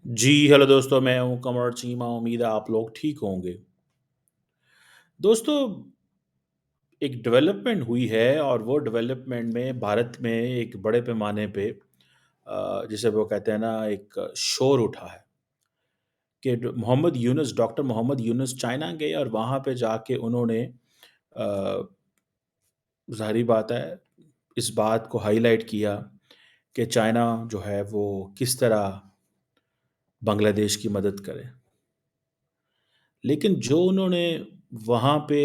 जी, hello दोस्तों, मैं हूँ कमर चीमा, उम्मीद है आप लोग ठीक होंगे। दोस्तों, एक डेवलपमेंट हुई है और वो डेवलपमेंट में भारत में एक बड़े पैमाने पे जिसे वो कहते हैं ना एक शोर उठा है कि डॉक्टर मोहम्मद यूनुस चाइना गए और वहाँ पे जाके उन्होंने ज़ाहिर-सी बात है, इस बात को हाइलाइट किया कि चाइना जो है वो किस तरह बांग्लादेश की मदद करे। लेकिन जो उन्होंने वहाँ पे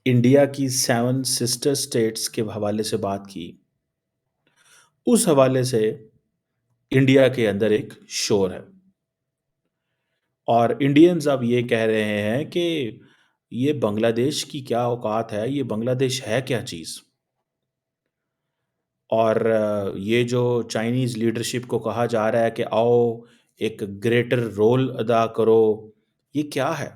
इंडिया की 7 सिस्टर स्टेट्स के हवाले से बात की, उस हवाले से इंडिया के अंदर एक शोर है और इंडियंस अब ये कह रहे हैं कि ये बांग्लादेश की क्या औकात है, ये बांग्लादेश है क्या चीज़? और ये जो चाइनीज़ लीडरशिप को कहा जा रहा है कि आओ, एक ग्रेटर रोल अदा करो, ये क्या है?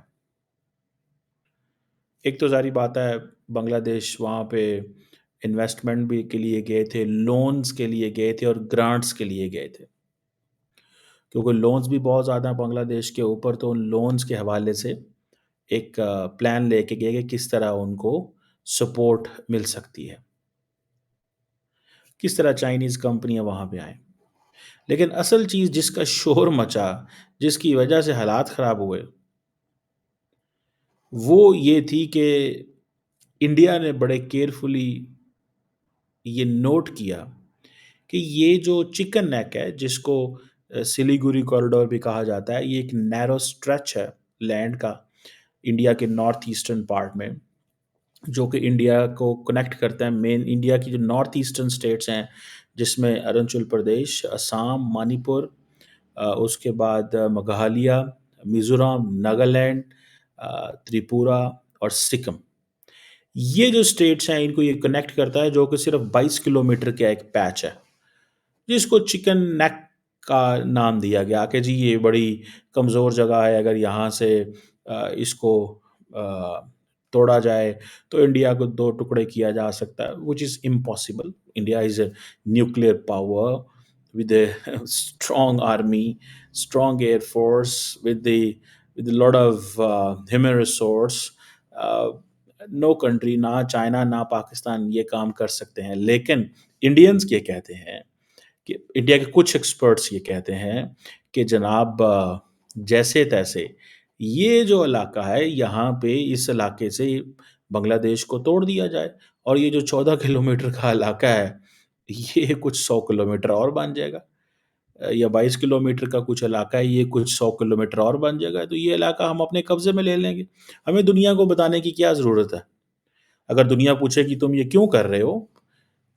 एक तो ज़ाहिर बात है बांग्लादेश वहाँ पे इन्वेस्टमेंट भी के लिए गए थे, लोन्स के लिए गए थे और ग्रांट्स के लिए गए थे। क्योंकि लोन्स भी बहुत ज़्यादा हैं बांग्लादेश के ऊपर, तो उन लोन्स के हवाले से एक प्लान लेके गए कि किस तरह उनको सपोर्ट मिल सकती है। किस तरह चाइनीज़ कंपनियाँ वहाँ पे आएँ। लेकिन असल चीज़ जिसका शोर मचा, जिसकी वजह से हालात ख़राब हुए, वो ये थी कि इंडिया ने बड़े केयरफुली ये नोट किया कि ये जो चिकन नेक है जिसको सिलीगुड़ी कॉरिडोर भी कहा जाता है, ये एक नैरो स्ट्रेच है लैंड का इंडिया के नॉर्थ ईस्टर्न पार्ट में, जो कि इंडिया को कनेक्ट करता है। मेन इंडिया की जो नॉर्थ ईस्टर्न स्टेट्स हैं, जिसमें अरुणाचल प्रदेश, असम, मणिपुर, उसके बाद मेघालय, मिज़ोरम, नागालैंड, त्रिपुरा और सिक्किम। ये जो स्टेट्स हैं इनको ये कनेक्ट करता है, जो कि सिर्फ 22 किलोमीटर का एक पैच है, जिसको चिकन नेक का नाम दिया गया कि जी ये बड़ी कमज़ोर जगह है, अगर यहाँ से इसको तोड़ा जाए तो इंडिया को 2 टुकड़े किया जा सकता है, which is impossible. India is a nuclear power with a strong army, strong air force, with a lot of human resource. Uh, no country, ना चाइना ना पाकिस्तान ये काम कर सकते हैं, लेकिन इंडियंस ये कहते हैं कि इंडिया के कुछ एक्सपर्ट्स ये कहते हैं कि जनाब जैसे तैसे ये जो इलाका है यहाँ पे इस इलाके से बांग्लादेश को तोड़ दिया जाए और ये जो 14 किलोमीटर का इलाका है ये कुछ 100 किलोमीटर और बन जाएगा, या 22 किलोमीटर का कुछ इलाका है, ये कुछ 100 किलोमीटर और बन जाएगा, तो ये इलाका हम अपने कब्ज़े में ले लेंगे। हमें दुनिया को बताने की क्या ज़रूरत है? अगर दुनिया पूछे कि तुम ये क्यों कर रहे हो?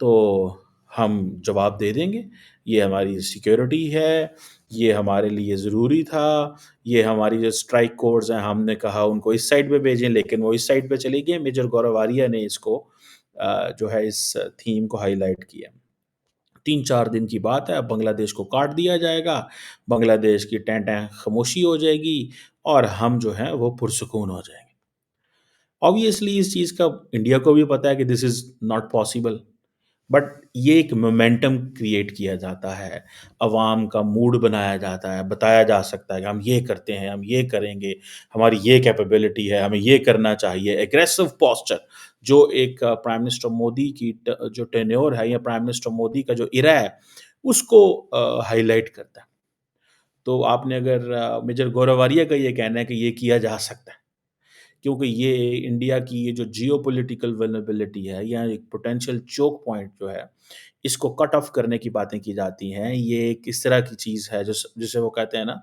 तो हम जवाब दे देंगे, ये हमारी सिक्योरिटी है, ये हमारे लिए ज़रूरी था, ये हमारी जो स्ट्राइक कोर्स हैं, हमने कहा उनको इस साइड पे भेजें, लेकिन वो इस साइड पे चले गए। मेजर गौरव आर्या ने इसको जो है इस थीम को हाइलाइट किया। 3-4 दिन की बात है, अब बांग्लादेश को काट दिया जाएगा, बांग्लादेश की टें-टें खामोशी हो जाएगी और हम जो हैं वो पुरसुकून हो जाएँगे। ऑब्वियसली इस चीज़ का इंडिया को भी पता है कि this is not possible, but ये एक मोमेंटम क्रिएट किया जाता है, अवाम का मूड बनाया जाता है, बताया जा सकता है कि हम ये करते हैं, हम ये करेंगे, हमारी ये कैपेबिलिटी है, हमें ये करना चाहिए। एग्रेसिव पोस्चर जो एक प्राइम मिनिस्टर मोदी की जो टेन्योर है या प्राइम मिनिस्टर मोदी का जो इरा है, उसको हाइलाइट करता है। तो आपने अगर मेजर गौरव आर्या का ये कहना है कि ये किया जा सकता है। क्योंकि ये इंडिया की ये जो जियोपॉलिटिकल वल्नरेबिलिटी है या एक पोटेंशियल चोक पॉइंट जो है, इसको कट ऑफ करने की बातें की जाती हैं। ये एक इस तरह की चीज़ है जिसे वो कहते हैं ना,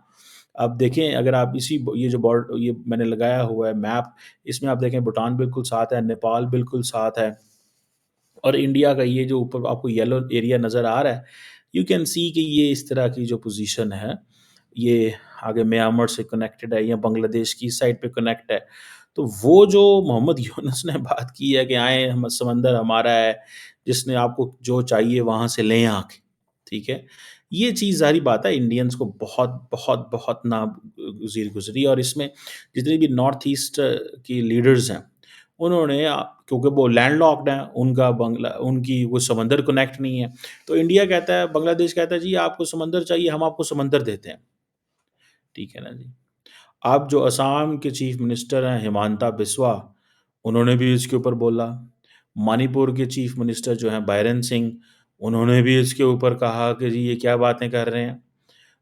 आप देखें अगर आप ये जो ये मैंने लगाया हुआ है मैप, इसमें आप देखें भूटान बिल्कुल साथ है, नेपाल बिल्कुल साथ है और इंडिया का ये जो ऊपर आपको येलो एरिया नज़र आ रहा है, यू कैन सी कि ये इस तरह की जो पोज़ीशन है, ये आगे म्यांमार से कनेक्टेड है या बांग्लादेश की साइड पे कनेक्ट है। तो वो जो मोहम्मद यूनुस ने बात की है कि आएँ हम समंदर हमारा है, जिसने आपको जो चाहिए वहाँ से लें आके, ठीक है? ये चीज़ ज़ाहिर बात है इंडियंस को बहुत, बहुत, बहुत ना गुज़री और इसमें जितने भी नॉर्थ ईस्ट की लीडर्स हैं, उन्होंने क्योंकि वो लैंडलॉक्ड हैं, उनका बंगला उनकी वो समंदर कनेक्ट नहीं है। तो इंडिया कहता है बांग्लादेश कहता है जी आपको समंदर चाहिए, हम आपको समंदर देते हैं। ठीक है ना जी। अब जो असम के चीफ मिनिस्टर हैं हिमांता बिस्वा, उन्होंने भी इसके ऊपर बोला। मणिपुर के चीफ मिनिस्टर जो हैं बायरन सिंह, उन्होंने भी इसके ऊपर कहा कि जी ये क्या बातें कर रहे हैं।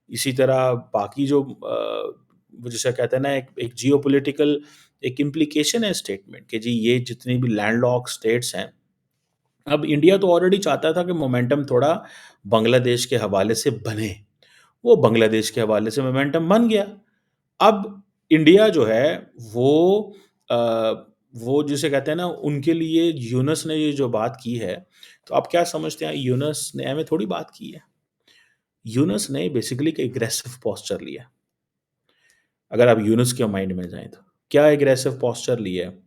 इसी तरह बाकी जो वो जिसे कहते हैं ना एक एक जियोपॉलिटिकल एक इम्प्लीकेशन है स्टेटमेंट कि जी ये जितनी भी लैंडलॉक स्टेट्स हैं, अब इंडिया तो ऑलरेडी चाहता था कि मोमेंटम थोड़ा बांग्लादेश के हवाले से बने। वो बांग्लादेश के हवाले से मोमेंटम बन गया। अब इंडिया जो है वो अ, वो जिसे कहते हैं ना उनके लिए यूनुस ने ये जो बात की है, तो आप क्या समझते हैं यूनुस ने एवें थोड़ी बात की है। यूनुस ने बेसिकली एक एग्रेसिव पोस्चर लिया। अगर आप यूनुस के माइंड में जाएँ तो। क्या एग्रेसिव पोस्चर लिया है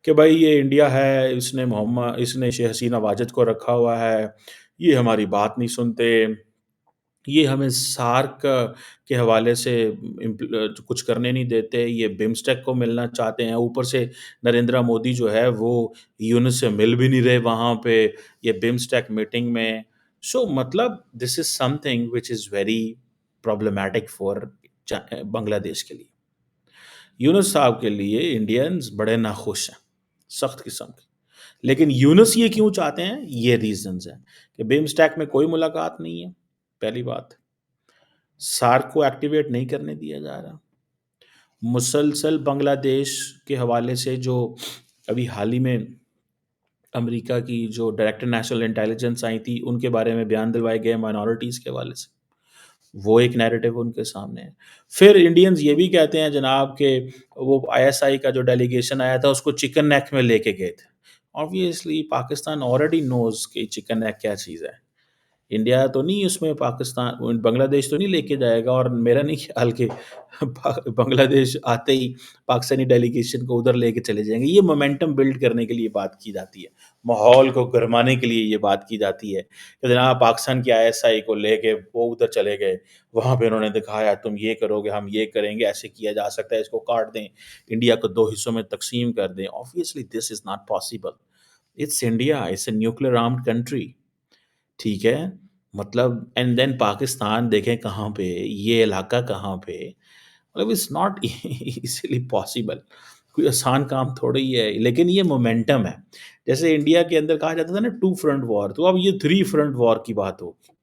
कि भाई ये इंडिया है, इसने शे हसीना वाजिद को रखा हुआ है, ये हमारी बात नहीं सुनते। ये हमें सार्क के हवाले से कुछ करने नहीं देते, ये बिम्स्टेक को मिलना चाहते हैं, ऊपर से नरेंद्र मोदी जो है वो यूनुस से मिल भी नहीं रहे वहाँ पे, ये बिम्स्टेक मीटिंग में। सो मतलब this is something which is very problematic for Bangladesh के लिए। यूनुस साहब के लिए इंडियंस बड़े नाखुश हैं, सख्त किस्म के। लेकिन यूनुस ये क्यों चाहते हैं, ये रीज़न्स हैं कि बिम्स्टेक में कोई मुलाकात नहीं है, पहली बात। सार्क को एक्टिवेट नहीं करने दिया जा रहा। मुसलसल बांग्लादेश के हवाले से जो अभी हाल ही में अमेरिका की जो डायरेक्टर नेशनल इंटेलिजेंस आई थी, उनके बारे में बयान दिलवाए गए माइनॉरिटीज़ के हवाले से। वो एक नैरेटिव उनके सामने है। फिर इंडियंस ये भी कहते हैं जनाब कि वो आईएसआई का जो डेलीगेशन आया था उसको चिकन नेक में लेके गए थे। ऑब्वियसली पाकिस्तान ऑलरेडी नोज़ कि चिकन नेक क्या चीज़ है। इंडिया तो नहीं उसमें पाकिस्तान बांग्लादेश तो नहीं लेके जाएगा और मेरा नहीं ख्याल कि बांग्लादेश आते ही पाकिस्तानी डेलीगेशन को उधर लेके चले जाएँगे। ये मोमेंटम बिल्ड करने के लिए बात की जाती है। माहौल को गरमाने के लिए ये बात की जाती है कि जनाब पाकिस्तान की आईएसआई को लेके वो उधर चले गए। वहाँ पे उन्होंने दिखाया तुम ये करोगे, हम ये करेंगे, ऐसे किया जा सकता है, इसको काट दें, इंडिया को 2 हिस्सों में तक़सीम कर दें। Obviously this is not possible. It's India, it's a nuclear armed country. ठीक है? मतलब एंड देन पाकिस्तान देखें कहाँ पे, ये इलाका कहाँ पे, मतलब इट्स नॉट ईज़िली पॉसिबल। कोई आसान काम थोड़ा ही है, लेकिन ये मोमेंटम है। जैसे इंडिया के अंदर कहा जाता था ना 2 फ्रंट वॉर, तो अब ये 3 फ्रंट वॉर की बात होगी।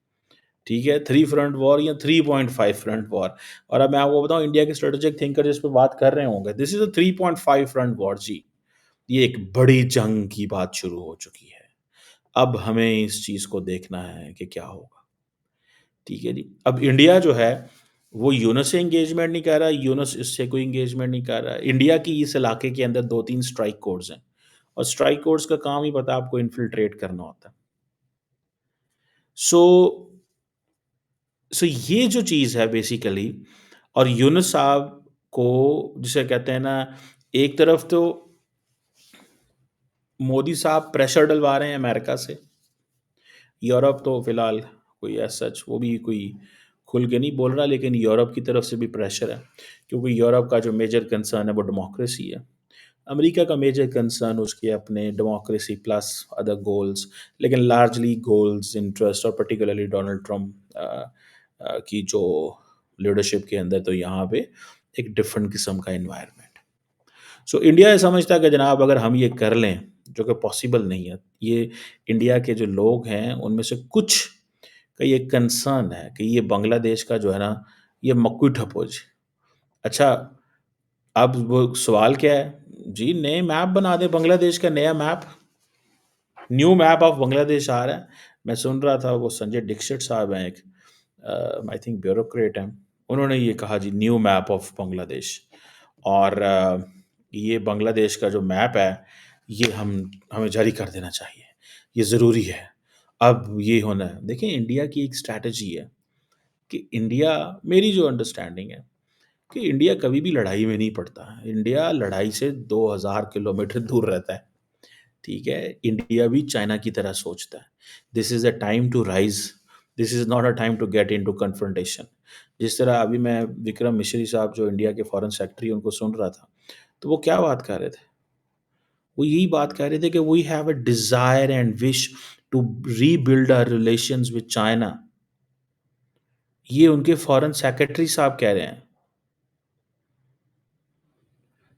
ठीक है? 3 फ्रंट वॉर या 3.5 फ्रंट वॉर। और अब मैं आपको बताऊँ इंडिया के स्ट्रैटेजिक थिंकर जिस पे बात कर रहे होंगे, this is a 3.5 front war जी। ये एक बड़ी जंग की बात शुरू हो चुकी है। अब हमें इस चीज़ को देखना है कि क्या होगा। ठीक है जी। अब इंडिया जो है, वो यूएस से एंगेजमेंट नहीं कर रहा, यूएस इससे कोई एंगेजमेंट नहीं कर रहा। इंडिया की इस इलाके के अंदर 2-3 स्ट्राइक कोर्स हैं और स्ट्राइक कोर्स का काम ही पता है आपको इन्फिल्ट्रेट करना होता है। सो ये जो चीज़ है बेसिकली और यूनुस साहब को जिसे कहते हैं ना, एक तरफ तो मोदी साहब प्रेशर डलवा रहे हैं अमेरिका से। यूरोप तो फ़िलहाल कोई एज़ सच वो भी कोई खुल के नहीं बोल रहा, लेकिन यूरोप की तरफ से भी प्रेशर है, क्योंकि यूरोप का जो मेजर कंसर्न है वो डेमोक्रेसी है। अमेरिका का मेजर कंसर्न उसके अपने डेमोक्रेसी प्लस अदर गोल्स, लेकिन लार्जली गोल्स, इंटरेस्ट और पर्टिकुलरली डोनाल्ड ट्रम्प की जो लीडरशिप के अंदर तो यहाँ पे एक डिफरेंट किस्म का एनवायरनमेंट। सो इंडिया ये समझता है कि जनाब अगर हम ये कर लें, जो कि पॉसिबल नहीं है, ये इंडिया के जो लोग हैं उनमें से कुछ का ये कंसर्न है कि ये बांग्लादेश का जो है ना, ये मक्खी ठप हो जाए। अच्छा, अब वो सवाल क्या है? जी, नए मैप बना दें, बांग्लादेश का नया map, new map of Bangladesh आ रहा है। मैं सुन रहा था वो संजय दीक्षित साहब हैं एक आई थिंक ब्यूरोक्रेट हैं। उन्होंने ये कहा जी न्यू मैप ऑफ बांग्लादेश और ये बांग्लादेश का जो मैप है, ये हमें जारी कर देना चाहिए। ये ज़रूरी है। अब ये होना है। देखिए इंडिया की एक स्ट्रैटेजी है कि इंडिया मेरी जो अंडरस्टैंडिंग है कि इंडिया कभी भी लड़ाई में नहीं पड़ता। इंडिया लड़ाई से 2000 किलोमीटर दूर रहता है। ठीक है? इंडिया भी चाइना की तरह सोचता है। This is a time to rise, this is not a time to get into confrontation. जिस तरह अभी मैं विक्रम मिश्री साहब जो इंडिया के फॉरेन सेक्रेटरी उनको सुन रहा था, तो वो क्या बात कर रहे थे? वो यही बात कह रहे थे कि we have a desire and wish to rebuild our relations with China. ये उनके फॉरेन सेक्रेटरी साहब कह रहे हैं।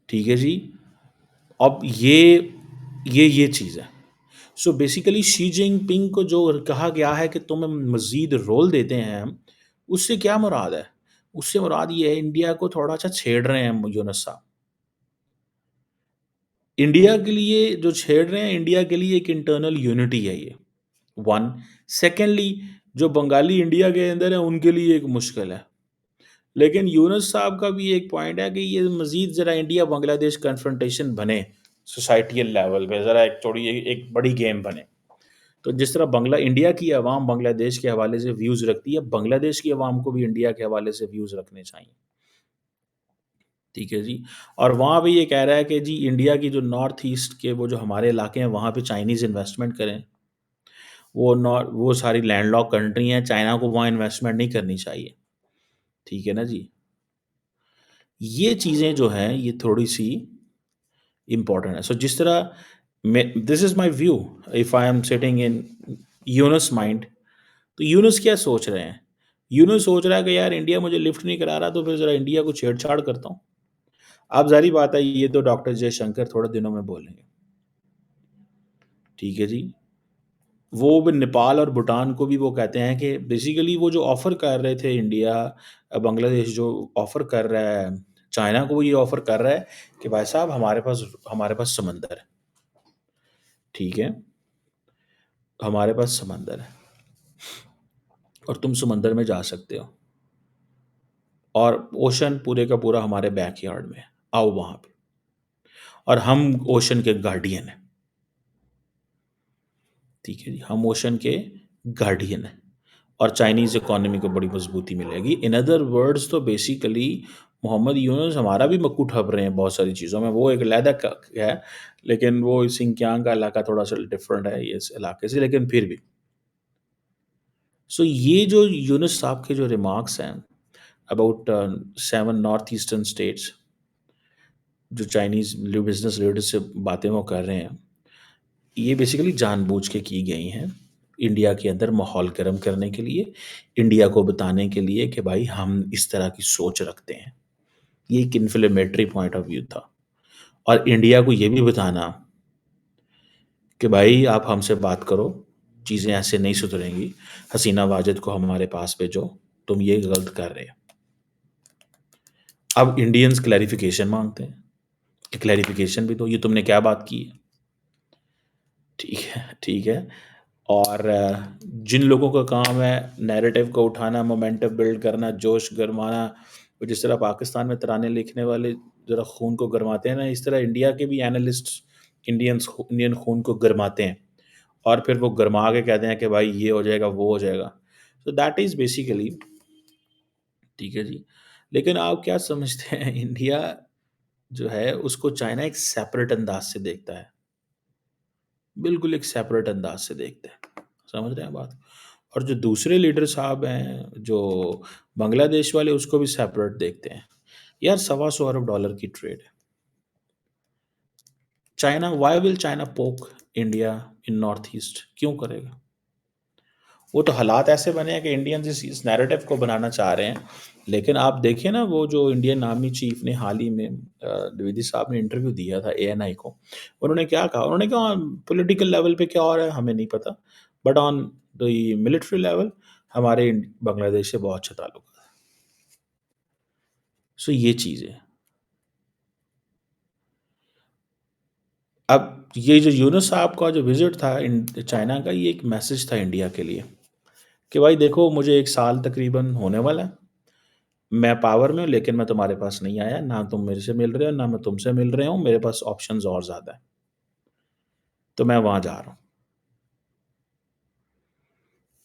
ठीक है जी। अब ये चीज़ है। सो बेसिकली शी जिनपिंग को जो कहा गया है कि तुम्हें मज़ीद रोल देते हैं हम, उससे क्या मुराद है? उससे मुराद ये है इंडिया को थोड़ा-सा छेड़ रहे हैं यूनुस साहब। इंडिया के लिए जो छेड़ रहे हैं, इंडिया के लिए एक इंटरनल यूनिटी है ये, 1। सेकेंडली जो बंगाली इंडिया के अंदर है, उनके लिए एक मुश्किल है। लेकिन यूनुस साहब का भी एक पॉइंट है कि ये मज़ीद ज़रा इंडिया बांग्लादेश कन्फ्रंटेशन बने, सोसाइटियल लेवल पे ज़रा एक थोड़ी एक बड़ी गेम बने। तो जिस तरह बांग्ला इंडिया की अवाम बांग्लादेश के हवाले से व्यूज़ रखती है, बांग्लादेश की अवाम को भी इंडिया के हवाले से व्यूज़ रखने चाहिए। ठीक है जी। और वहाँ भी ये कह रहा है कि जी इंडिया की जो नॉर्थ ईस्ट के वो जो हमारे इलाके हैं, वहाँ पे चाइनीज़ इन्वेस्टमेंट करें। वो सारी लैंडलॉक कंट्री हैं, चाइना को वहाँ इन्वेस्टमेंट नहीं करनी चाहिए। ठीक है ना जी? ये चीज़ें जो हैं, ये थोड़ी-सी इम्पोर्टेंट है। सो जिस तरह मैं this is my view if I am sitting in Yunus mind, तो यूनुस क्या सोच रहे हैं? यूनुस सोच रहा है कि यार इंडिया मुझे लिफ्ट नहीं करा रहा, तो फिर ज़रा इंडिया को छेड़छाड़ करता हूँ। अब ज़ाहिर बात है ये तो डॉक्टर जयशंकर थोड़े दिनों में बोलेंगे। ठीक है जी। वो भी नेपाल और भूटान को भी वो कहते हैं कि बेसिकली वो जो ऑफ़र कर रहे थे इंडिया बांग्लादेश जो ऑफ़र कर रहा है, चाइना को वो ये ऑफ़र कर रहा है कि भाई साहब हमारे पास समंदर है। ठीक है? हमारे पास समंदर है और तुम समंदर में जा सकते हो और ओशन पूरे का पूरा हमारे बैकयार्ड में है। आओ वहाँ पे और हम ओशन के गार्डियन हैं। ठीक है जी, हम ओशन के गार्डियन हैं और चाइनीज़ इकोनॉमी को बड़ी मजबूती मिलेगी। इन अदर वर्ड्स तो बेसिकली मोहम्मद यूनुस हमारा भी मक्कू ठग रहे हैं बहुत सारी चीज़ों में। वो एक अलहदा है, लेकिन वो सिंकियांग का इलाका थोड़ा-सा डिफरेंट है इस इलाके से, लेकिन फिर भी। सो ये जो यूनुस साहब के जो रिमार्क्स हैं अबाउट 7 नॉर्थ ईस्टर्न स्टेट्स, जो चाइनीज़ बिज़नेस लीडर्स से बातें वो कर रहे हैं, ये बेसिकली जानबूझ के की गई हैं, इंडिया के अंदर माहौल गर्म करने के लिए, इंडिया को बताने के लिए कि भाई हम इस तरह की सोच रखते हैं। ये एक इन्फ्लेमेटरी पॉइंट ऑफ व्यू था और इंडिया को ये भी बताना कि भाई आप हमसे बात करो, चीज़ें ऐसे नहीं सुधरेंगी, हसीना वाजिद को हमारे पास भेजो, तुम ये गलत कर रहे हो। अब इंडियंस क्लैरिफ़िकेशन माँगते हैं कि क्लैरिफ़िकेशन भी दो, ये तुमने क्या बात की है? ठीक है, ठीक है। और जिन लोगों का काम है नैरेटिव को उठाना, मोमेंटम बिल्ड करना, जोश गरमाना, वो जिस तरह पाकिस्तान में तराने लिखने वाले ज़रा खून को गरमाते हैं ना, इस तरह इंडिया के भी एनालिस्ट्स इंडियन खून को गरमाते हैं और फिर वो गरमा के कहते हैं कि भाई ये हो जाएगा, वो हो जाएगा। सो दैट इज़ बेसिकली ठीक है जी। लेकिन आप क्या समझते हैं इंडिया जो है उसको चाइना एक सेपरेट अंदाज़ से देखता है। बिल्कुल एक सेपरेट अंदाज़ से देखते हैं। समझ रहे हैं बात? और जो दूसरे लीडर साहब हैं, जो बांग्लादेश वाले उसको भी सेपरेट देखते हैं। यार सवा सौ अरब डॉलर की ट्रेड है। चाइना व्हाई विल चाइना पोक इंडिया इन नॉर्थ ईस्ट क्यों करेगा? वो तो हालात ऐसे बने हैं कि इंडियंस इस नैरेटिव को बनाना चाह रहे हैं। लेकिन आप देखिए ना वो जो इंडियन आर्मी चीफ ने हाल ही में द्विवेदी साहब ने इंटरव्यू दिया था एएनआई को। उन्होंने क्या कहा? उन्होंने कहा पॉलिटिकल लेवल पे क्या हो रहा है हमें नहीं पता। But on the military level हमारे बांग्लादेश से बहुत अच्छा ताल्लुक है। सो ये चीज़ है। अब ये जो यूनुस साहब का जो विज़िट था चाइना का, ये एक मैसेज था इंडिया के लिए कि भाई देखो मुझे 1 साल तकरीबन होने वाला है। मैं पावर में हूँ लेकिन मैं तुम्हारे पास नहीं आया, ना तुम मेरे से मिल रहे हो, ना मैं तुमसे मिल रहा हूँ, मेरे पास ऑप्शंस और ज़्यादा है, तो मैं वहाँ जा रहा हूँ।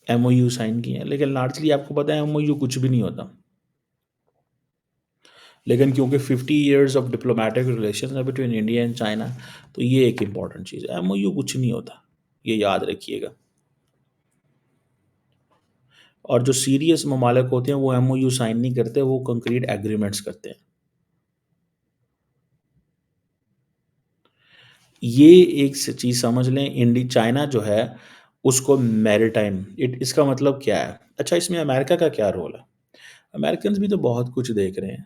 एमओयू साइन किए हैं, लेकिन लार्जली आपको पता है एमओयू कुछ भी नहीं होता। लेकिन क्योंकि 50 इयर्स ऑफ डिप्लोमैटिक रिलेशंस है बिटवीन इंडिया एंड चाइना, तो ये एक इम्पॉर्टेंट चीज़ है। एमओयू कुछ नहीं होता, ये याद रखिएगा। और जो सीरियस ममालिक होते हैं वो एमओयू साइन नहीं करते, वो कंक्रीट एग्रीमेंट्स करते हैं। ये एक चीज़ समझ लें, इंडी चाइना जो है उसको मैरीटाइम, इसका मतलब क्या है? अच्छा, इसमें अमेरिका का क्या रोल है? अमेरिकन्स भी तो बहुत कुछ देख रहे हैं।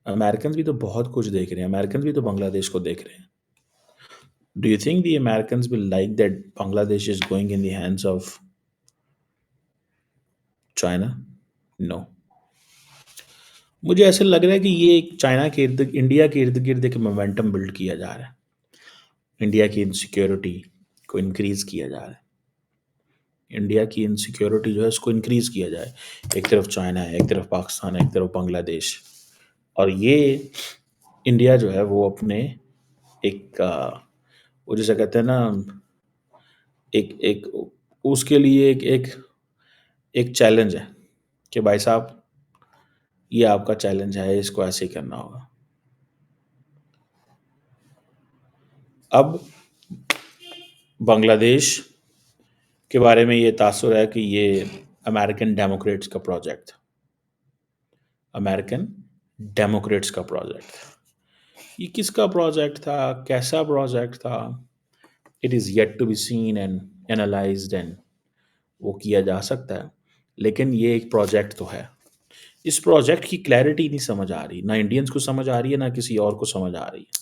अमेरिकन्स भी तो बहुत कुछ देख रहे हैं। अमेरिकन्स भी तो बांग्लादेश को देख रहे हैं। Do you think the Americans will like that Bangladesh is going in the hands of China? No. मुझे ऐसा लग रहा है कि ये एक चाइना के इर्द इंडिया के इर्द गिर्द एक मोमेंटम बिल्ड किया जा रहा है। इंडिया की इनसिक्योरिटी को इंक्रीज किया जा रहा है। इंडिया की इनसिक्योरिटी जो है उसको इंक्रीज किया जाए। एक तरफ चाइना है, एक तरफ पाकिस्तान है, एक तरफ बांग्लादेश। और ये इंडिया जो है वो अपने एक वो जैसे कहते हैं ना, एक एक उसके लिए एक एक चैलेंज है कि भाई साहब, ये आपका चैलेंज है, इसको ऐसे ही करना होगा। अब बांग्लादेश के बारे में ये तासुर है कि ये अमेरिकन डेमोक्रेट्स का प्रोजेक्ट था। अमेरिकन डेमोक्रेट्स का प्रोजेक्ट था। ये किसका प्रोजेक्ट था, कैसा प्रोजेक्ट था? It is yet to be seen and analysed, and वो किया जा सकता है। लेकिन ये एक प्रोजेक्ट तो है। इस प्रोजेक्ट की क्लैरिटी नहीं समझ आ रही, ना इंडियंस को समझ आ रही है, ना किसी और को समझ आ रही है।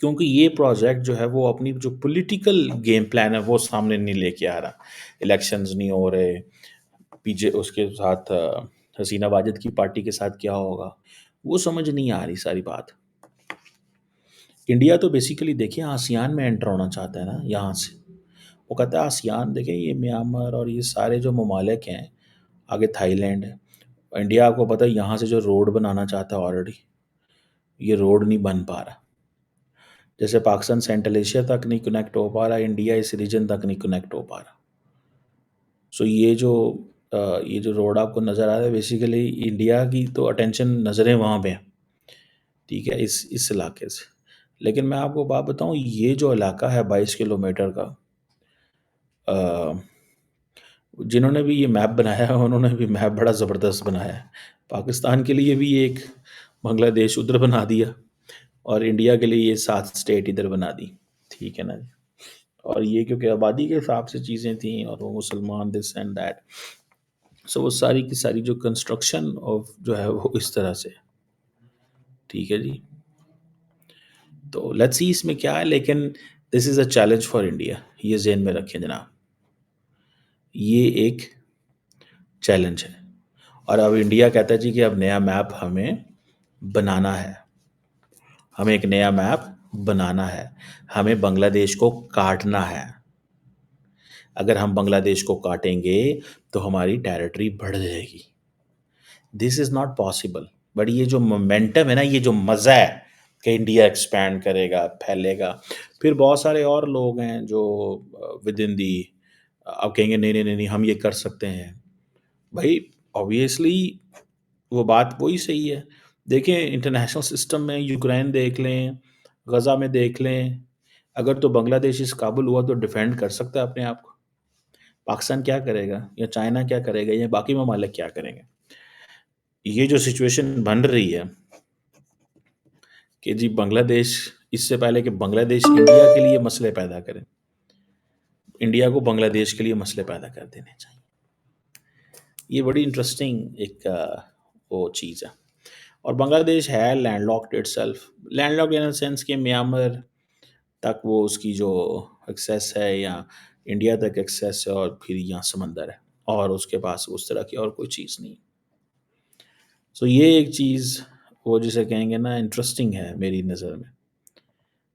क्योंकि ये प्रोजेक्ट जो है वो अपनी जो पॉलिटिकल गेम प्लान है वो सामने नहीं लेके आ रहा। इलेक्शंस नहीं हो रहे, पीछे उसके साथ हसीना वाजिद की पार्टी के साथ क्या होगा, वो समझ नहीं आ रही सारी बात। इंडिया तो बेसिकली देखिए आसियान में एंटर होना चाहता है ना यहाँ से। वो कहता है आसियान, देखिए ये म्यांमार और ये सारे जो ममालिक हैं, आगे थाईलैंड है। इंडिया आपको पता है यहाँ से जो रोड बनाना चाहता है ऑलरेडी, ये रोड नहीं बन पा रहा। जैसे पाकिस्तान सेंट्रल एशिया तक नहीं कनेक्ट हो पा रहा, इंडिया इस रीजन तक नहीं कनेक्ट हो पा रहा। सो ये जो रोड आपको नज़र आ रहा है, बेसिकली इंडिया की तो अटेंशन नज़रें वहाँ पे हैं, ठीक है, इस इलाके से। लेकिन मैं आपको बात बताऊँ, ये जो इलाका है 22 किलोमीटर का, अ, जिन्होंने भी ये मैप बनाया है उन्होंने भी मैप बड़ा ज़बरदस्त बनाया है। पाकिस्तान के लिए भी एक बांग्लादेश उधर बना दिया, और इंडिया के लिए ये 7 स्टेट इधर बना दी, ठीक है ना जी। और ये क्योंकि आबादी के हिसाब से चीज़ें थी, और वो मुसलमान दिस एंड दैट, सो वो सारी की सारी जो कंस्ट्रक्शन ऑफ जो है वो इस तरह से, ठीक है जी। तो लेट्स सी इसमें क्या है, लेकिन this is a challenge for India, ये जेहन में रखें जनाब, ये एक चैलेंज है। और अब इंडिया कहता है जी कि अब नया मैप हमें बनाना है, हमें एक नया मैप बनाना है, हमें बांग्लादेश को काटना है। अगर हम बांग्लादेश को काटेंगे तो हमारी टेरिटरी बढ़ जाएगी। This is not possible. But ये जो मोमेंटम है ना, ये जो मज़ा है कि इंडिया एक्सपैंड करेगा, फैलेगा, फिर बहुत सारे और लोग हैं जो विद इन दी अब कहेंगे नहीं नहीं नहीं नहीं, हम ये कर सकते हैं। भाई ऑब्वियसली वो बात वही सही है। देखें इंटरनेशनल सिस्टम में यूक्रेन देख लें, गज़ा में देख लें, अगर तो बांग्लादेश इस काबुल हुआ तो डिफेंड कर सकता है अपने आप को। पाकिस्तान क्या करेगा, या चाइना क्या करेगा, या बाकी ममालिक क्या करेंगे? ये जो सिचुएशन बन रही है कि जी बांग्लादेश, इससे पहले कि बांग्लादेश इंडिया के लिए मसले पैदा करें, इंडिया को बांग्लादेश के लिए मसले पैदा कर देने चाहिए। ये बड़ी इंटरेस्टिंग एक वो चीज़ है। और बांग्लादेश है landlocked itself, landlocked in the sense कि म्यांमार तक वो उसकी जो एक्सेस है, या इंडिया तक एक्सेस है, और फिर यहाँ समंदर है, और उसके पास उस तरह की और कोई चीज़ नहीं। सो ये एक चीज़ वो जिसे कहेंगे ना इंटरेस्टिंग है मेरी नज़र में,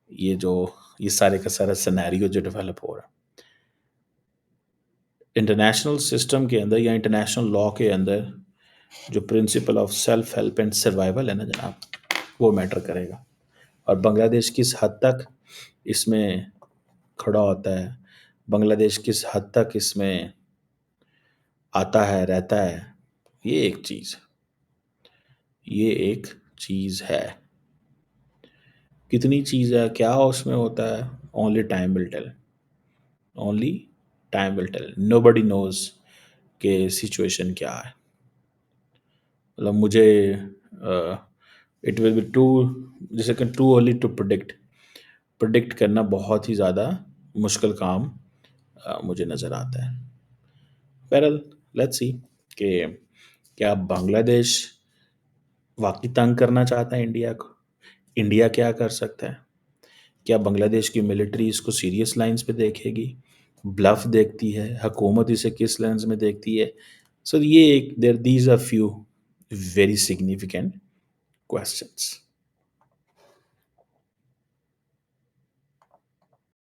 ये जो ये सारे का सारा सिनेरियो जो डेवलप हो रहा है इंटरनेशनल सिस्टम के अंदर, या इंटरनेशनल लॉ के अंदर, जो principle of self help and survival है ना जनाब, वो मैटर करेगा। और बांग्लादेश किस हद तक इसमें खड़ा होता है, बांग्लादेश किस हद तक इसमें आता है, रहता है, ये एक चीज़, ये एक चीज़ है। कितनी चीज़ है, क्या उसमें होता है, only time will tell, only time will tell, nobody knows के सिचुएशन क्या है। मतलब मुझे इट विल बी टू, जिसे कहते too early to predict. Predict करना बहुत ही ज़्यादा मुश्किल काम मुझे नज़र आता है। बहरहाल, लेट्स सी कि क्या बांग्लादेश वाकई तंग करना चाहता है इंडिया को? इंडिया क्या कर सकता है? क्या बांग्लादेश की मिलिट्री इसको सीरियस लाइंस पे देखेगी, ब्लफ देखती है, हुकूमत इसे किस लेंस में देखती है? सो ये एक there these are few very significant questions.